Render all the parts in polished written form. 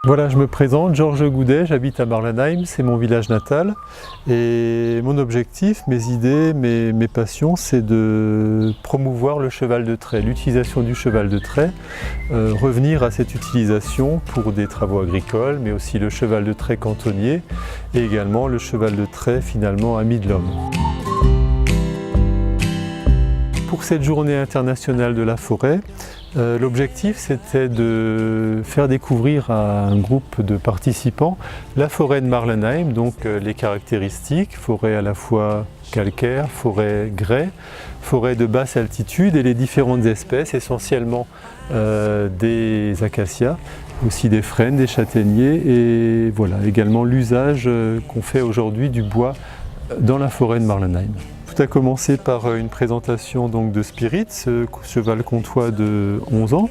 Voilà, je me présente, Georges Goudet, j'habite à Marlenheim, c'est mon village natal. Et mon objectif, mes idées, mes passions, c'est de promouvoir le cheval de trait, l'utilisation du cheval de trait, revenir à cette utilisation pour des travaux agricoles, mais aussi le cheval de trait cantonnier et également le cheval de trait finalement ami de l'homme. Pour cette journée internationale de la forêt, l'objectif c'était de faire découvrir à un groupe de participants la forêt de Marlenheim, donc les caractéristiques, forêt à la fois calcaire, forêt grès, forêt de basse altitude et les différentes espèces, essentiellement des acacias, aussi des frênes, des châtaigniers et voilà également l'usage qu'on fait aujourd'hui du bois dans la forêt de Marlenheim. Tout a commencé par une présentation donc, de Spirit, ce cheval comtois de 11 ans.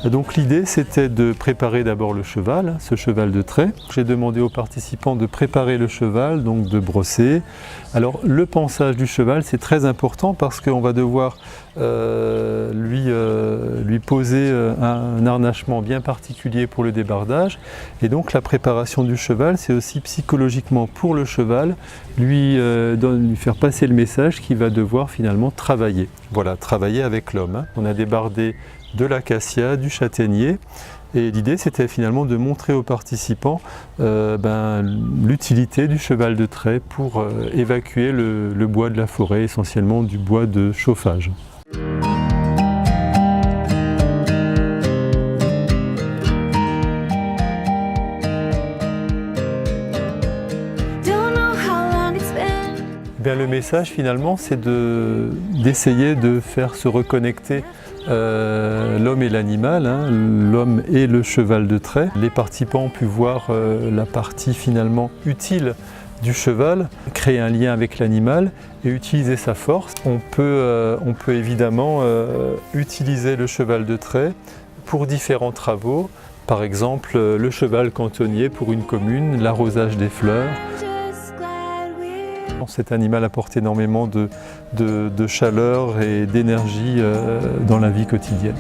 Donc l'idée c'était de préparer d'abord le cheval, ce cheval de trait. J'ai demandé aux participants de préparer le cheval, donc de brosser. Alors le pansage du cheval c'est très important parce qu'on va devoir lui poser un harnachement bien particulier pour le débardage. Et donc la préparation du cheval c'est aussi psychologiquement pour le cheval, lui faire passer le message qu'il va devoir finalement travailler. Voilà, travailler avec l'homme. On a débardé de l'acacia, du châtaignier et l'idée c'était finalement de montrer aux participants l'utilité du cheval de trait pour évacuer le bois de la forêt, essentiellement du bois de chauffage. Le message finalement c'est d'essayer de faire se reconnecter l'homme et l'animal, l'homme et le cheval de trait. Les participants ont pu voir la partie finalement utile du cheval, créer un lien avec l'animal et utiliser sa force. On peut évidemment utiliser le cheval de trait pour différents travaux, par exemple le cheval cantonnier pour une commune, l'arrosage des fleurs. Cet animal apporte énormément de chaleur et d'énergie dans la vie quotidienne.